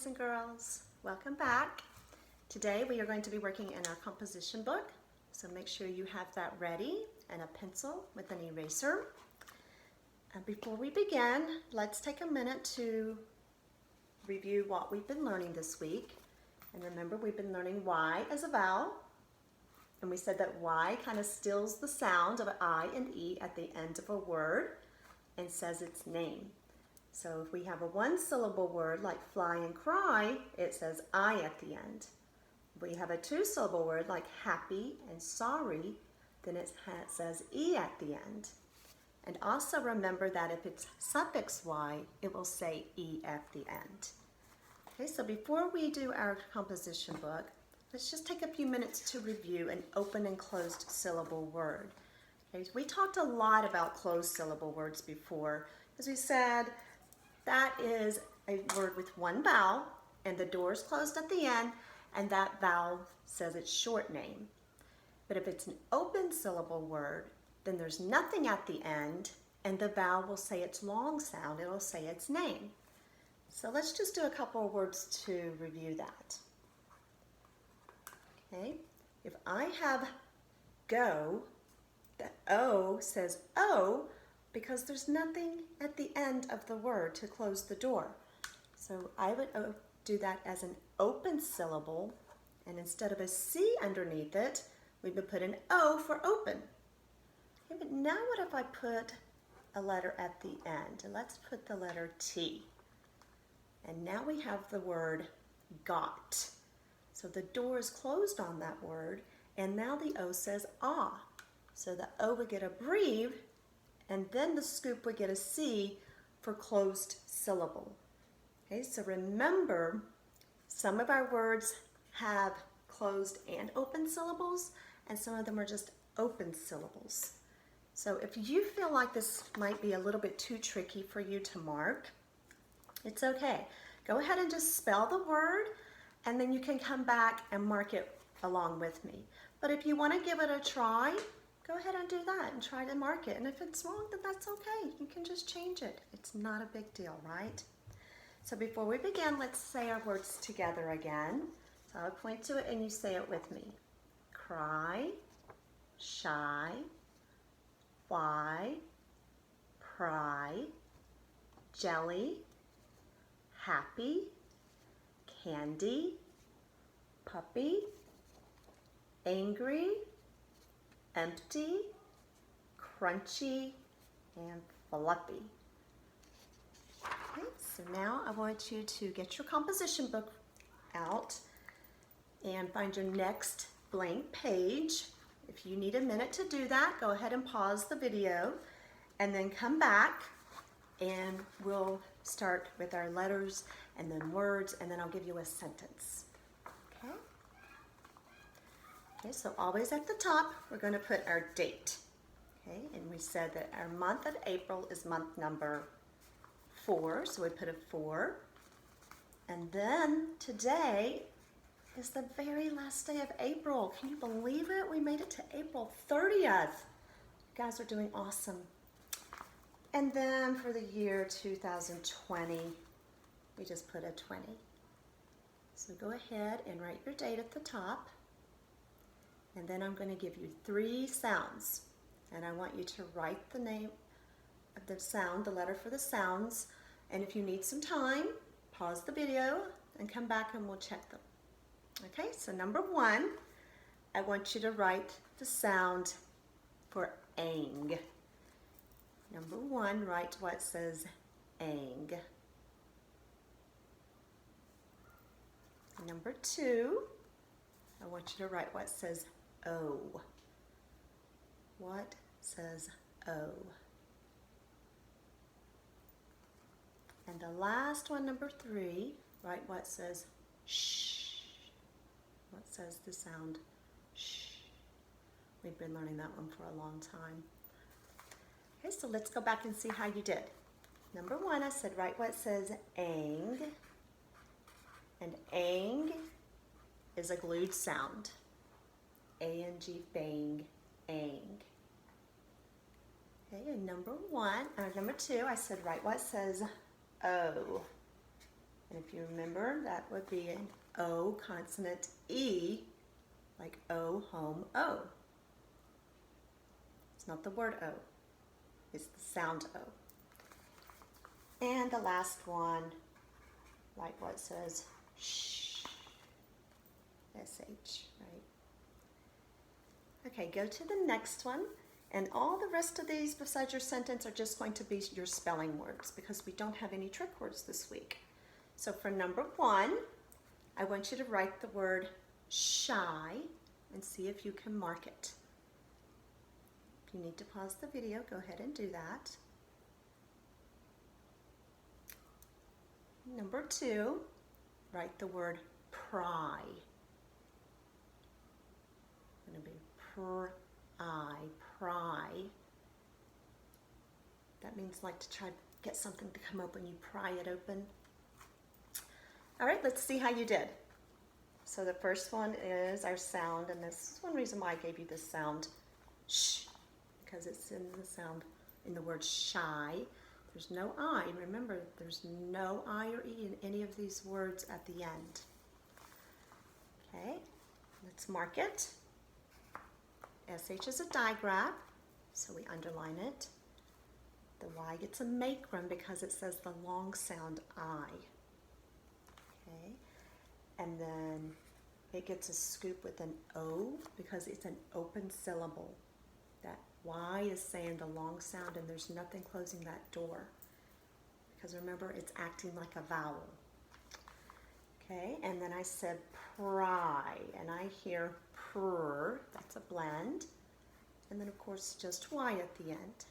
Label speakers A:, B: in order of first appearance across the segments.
A: boys and girls. Welcome back. Today we are going to be working in our composition book, so make sure you have that ready and a pencil with an eraser. And before we begin, let's take a minute to review what we've been learning this week. And remember, we've been learning Y as a vowel, and we said that Y kind of stills the sound of I and E at the end of a word and says its name. So if we have a one-syllable word like fly and cry, it says I at the end. If we have a two-syllable word like happy and sorry, then it says E at the end. And also remember that if it's suffix Y, it will say E at the end. Okay, so before we do our composition book, let's just take a few minutes to review an open and closed syllable word. Okay, so we talked a lot about closed syllable words before, as we said, that is a word with one vowel and the door is closed at the end, and that vowel says its short name. But if it's an open syllable word, then there's nothing at the end and the vowel will say its long sound. It will say its name. So let's just do a couple of words to review that. Okay, if I have go, the O says O, because there's nothing at the end of the word to close the door. So I would do that as an open syllable, and instead of a C underneath it, we would put an O for open. Okay, but now what if I put a letter at the end? And let's put the letter T. And now we have the word got. So the door is closed on that word, and now the O says ah. So the O would get a breve, and then the scoop would get a C for closed syllable. Okay, so remember, some of our words have closed and open syllables, and some of them are just open syllables. So if you feel like this might be a little bit too tricky for you to mark, it's okay. Go ahead and just spell the word, and then you can come back and mark it along with me. But if you want to give it a try, go ahead and do that and try to mark it. And if it's wrong, then that's okay. You can just change it. It's not a big deal, right? So before we begin, let's say our words together again. So I'll point to it and you say it with me. Cry, shy, fly, pry, jelly, happy, candy, puppy, angry, empty, crunchy, and fluffy. Okay, so now I want you to get your composition book out and find your next blank page. If you need a minute to do that, go ahead and pause the video and then come back and we'll start with our letters and then words, and then I'll give you a sentence. Okay? Okay, so always at the top, we're going to put our date. Okay, and we said that our month of April is month number 4, so we put a 4. And then today is the very last day of April. Can you believe it? We made it to April 30th. You guys are doing awesome. And then for the year 2020, we just put a 20. So go ahead and write your date at the top. And then I'm going to give you 3 sounds. And I want you to write the name of the sound, the letter for the sounds. And if you need some time, pause the video and come back and we'll check them. Okay, so number 1, I want you to write the sound for ang. Number 1, write what says ang. Number 2, I want you to write what says O. What says O? And the last one, number 3, write what says sh. What says the sound sh? We've been learning that one for a long time. Okay, so let's go back and see how you did. Number 1, I said write what says ang. And ang is a glued sound. A-N-G, bang, ang. Okay, and number 2, I said write what says O. And if you remember, that would be an O consonant E, like O, home, O. It's not the word O, it's the sound O. And the last one, like what says sh, SH, right? Okay, go to the next one. And all the rest of these besides your sentence are just going to be your spelling words because we don't have any trick words this week. So for number 1, I want you to write the word shy and see if you can mark it. If you need to pause the video, go ahead and do that. Number 2, write the word pry. It's going to be pry. That means like to try to get something to come open, you pry it open. All right, let's see how you did. So the first one is our sound, and this is one reason why I gave you this sound, sh, because it's in the sound in the word shy. There's no I. Remember, there's no I or E in any of these words at the end. Okay, let's mark it. SH is a digraph, so we underline it. The Y gets a macron because it says the long sound I. Okay, and then it gets a scoop with an O because it's an open syllable. That Y is saying the long sound and there's nothing closing that door. Because remember, it's acting like a vowel. Okay, and then I said pry, and I hear purr, that's a blend. And then of course just Y at the end.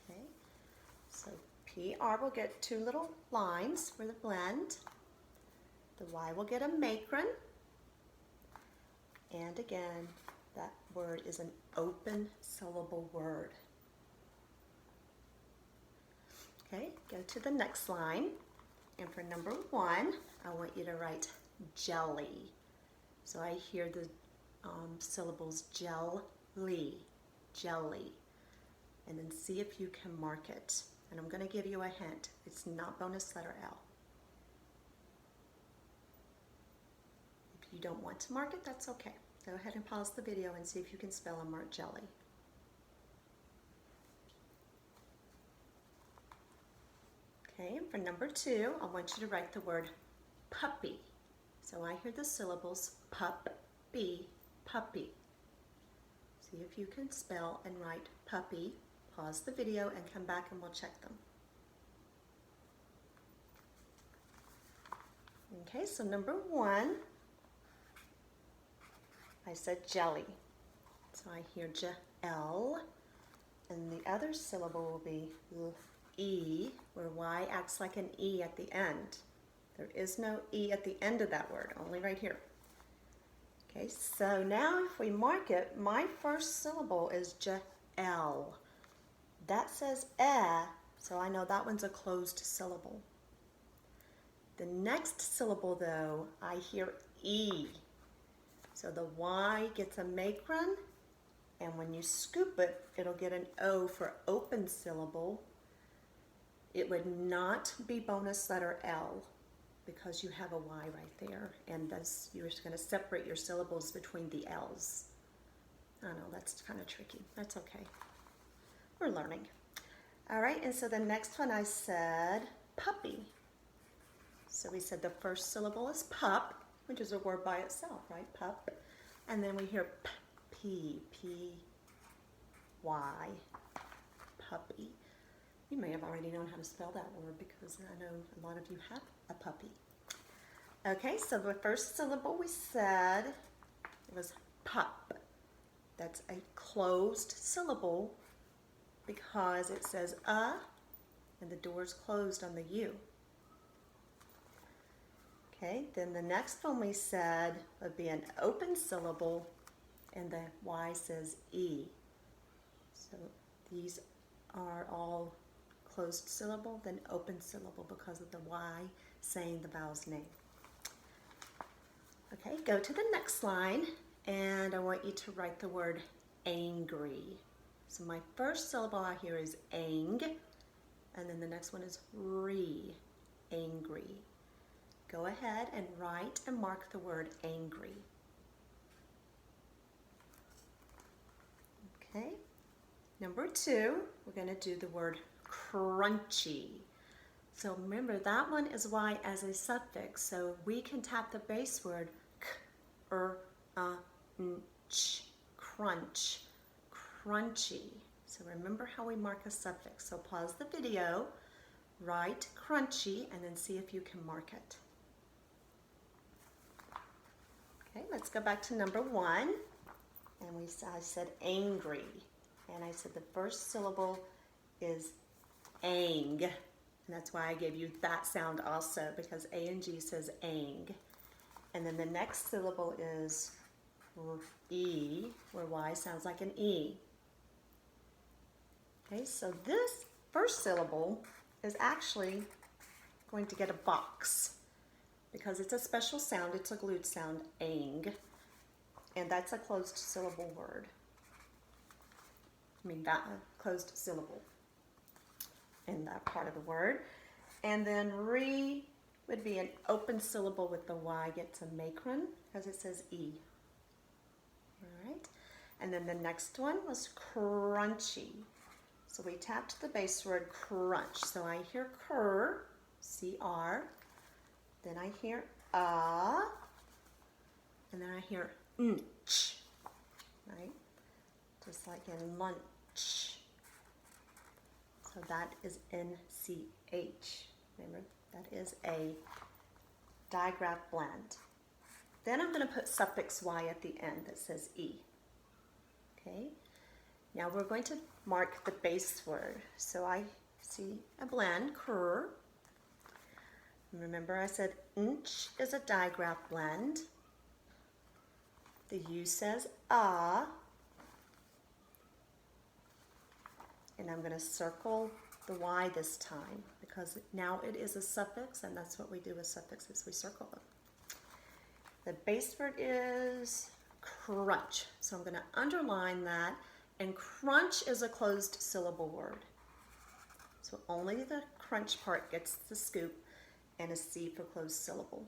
A: Okay, so PR will get 2 little lines for the blend. The Y will get a macron. And again, that word is an open syllable word. Okay, go to the next line. And for number 1, I want you to write jelly. So I hear the syllables jelly, jelly. And then see if you can mark it. And I'm going to give you a hint. It's not bonus letter L. If you don't want to mark it, that's okay. Go ahead and pause the video and see if you can spell and mark jelly. Okay, and for number 2, I want you to write the word puppy. So I hear the syllables puppy, puppy. See if you can spell and write puppy. Pause the video and come back and we'll check them. Okay, so number 1, I said jelly. So I hear J-L, and the other syllable will be E, where Y acts like an E at the end. There is no E at the end of that word, only right here. Okay, so now if we mark it, my first syllable is J-L. That says so I know that one's a closed syllable. The next syllable, though, I hear E. So the Y gets a macron, and when you scoop it, it'll get an O for open syllable. It would not be bonus letter L because you have a Y right there, and thus you're going to separate your syllables between the L's. I know, that's kind of tricky. That's okay. We're learning. All right, and so the next one I said puppy. So we said the first syllable is pup, which is a word by itself, right? Pup. And then we hear P, P-Y, puppy. You may have already known how to spell that word because I know a lot of you have a puppy. Okay, so the first syllable we said was pup. That's a closed syllable because it says and the door is closed on the U. Okay, then the next one we said would be an open syllable, and the Y says E. So these are all closed syllable, then open syllable because of the Y saying the vowel's name. Okay, go to the next line, and I want you to write the word angry. So my first syllable I hear is ang, and then the next one is re, angry. go ahead and write and mark the word angry. Okay, number 2, we're going to do the word crunchy. So remember, that one is Y as a suffix, so we can tap the base word k, ch, crunch, crunchy. So remember how we mark a suffix. So pause the video, write crunchy, and then see if you can mark it. Okay, let's go back to number 1. And I said angry. And I said the first syllable is ang. And that's why I gave you that sound also, because A-N-G says ang. And then the next syllable is E, where Y sounds like an E. Okay, so this first syllable is actually going to get a box because it's a special sound. It's a glued sound, ang. And that's a closed syllable word. That closed syllable in that part of the word. And then re would be an open syllable with the Y gets a macron because it says E. All right. And then the next one was crunchy. So we tapped the base word crunch. So I hear cur, C-R. Then I hear and then I hear nch, right? Just like in lunch. So that is N-C-H. Remember, that is a digraph blend. Then I'm going to put suffix Y at the end that says E. Okay? Now we're going to mark the base word. So I see a blend, cur. Remember I said nch is a digraph blend. The U says ah. And I'm going to circle the Y this time because now it is a suffix, and that's what we do with suffixes, we circle them. The base word is crunch. So I'm going to underline that, and crunch is a closed syllable word. So only the crunch part gets the scoop and a C for closed syllable.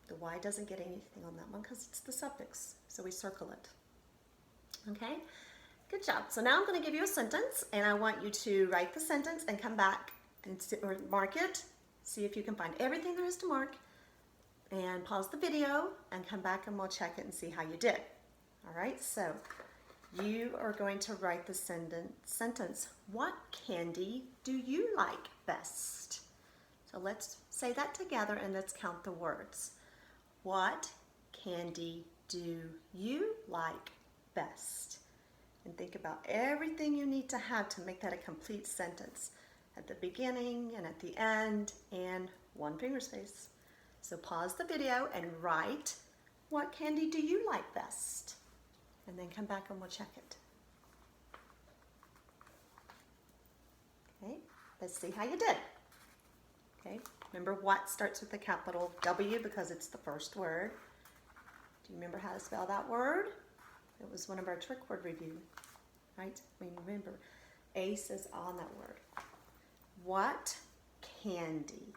A: The Y doesn't get anything on that one because it's the suffix, so we circle it. Okay, good job. So now I'm going to give you a sentence, and I want you to write the sentence and come back and or mark it. See if you can find everything there is to mark, and pause the video and come back and we'll check it and see how you did. All right, so you are going to write the sentence, what candy do you like best? So let's say that together and let's count the words. What candy do you like best? And think about everything you need to have to make that a complete sentence. At the beginning and at the end, and one finger space. So pause the video and write, what candy do you like best? And then come back and we'll check it. Okay, let's see how you did. Okay, remember what starts with the capital W because it's the first word. Do you remember how to spell that word? It was one of our trick word review, right? We remember A says on that word. What candy?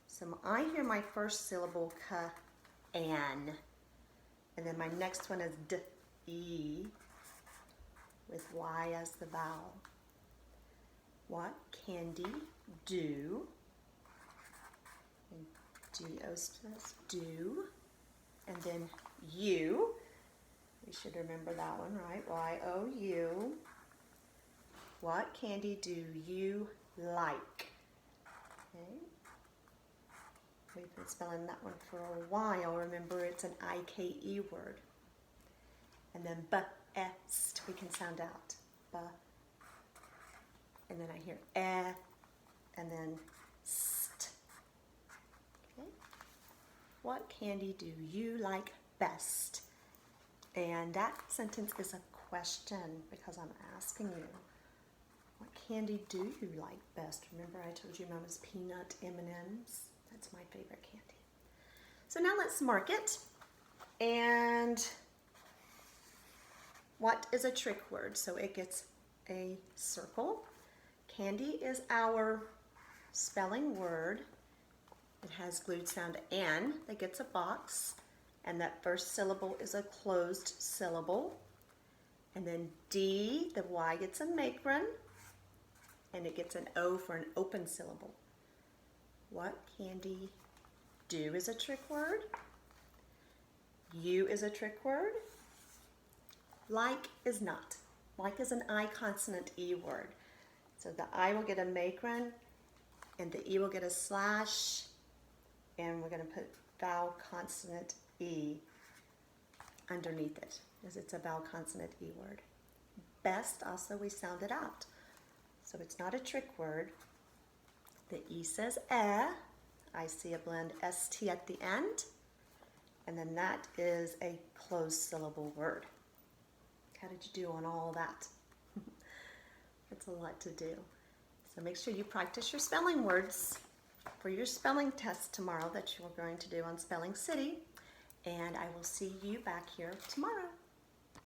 A: So I hear my first syllable an, and then my next one is d-e with Y as the vowel. What candy do? And D-O says do, and then you. We should remember that one, right? Y-O-U. What candy do you like? Okay. We've been spelling that one for a while. Remember, it's an I-K-E word. And then b-est, we can sound out. B. And then I hear eh, and then st. Okay. What candy do you like best? And that sentence is a question because I'm asking you, what candy do you like best? Remember I told you mine was peanut M&Ms? That's my favorite candy. So now let's mark it. And what is a trick word? So it gets a circle. Candy is our spelling word. It has glued sound N that gets a box, and that first syllable is a closed syllable. And then D, the Y gets a macron, and it gets an O for an open syllable. What candy? Do is a trick word. U is a trick word. Like is not. Like is an I consonant E word. So the I will get a macron, and the E will get a slash, and we're going to put vowel consonant E underneath it, as it's a vowel consonant E word. Best, also we sound it out. So it's not a trick word. The E says eh. I see a blend ST at the end. And then that is a closed syllable word. How did you do on all that? It's a lot to do. So make sure you practice your spelling words for your spelling test tomorrow that you are going to do on Spelling City. And I will see you back here tomorrow.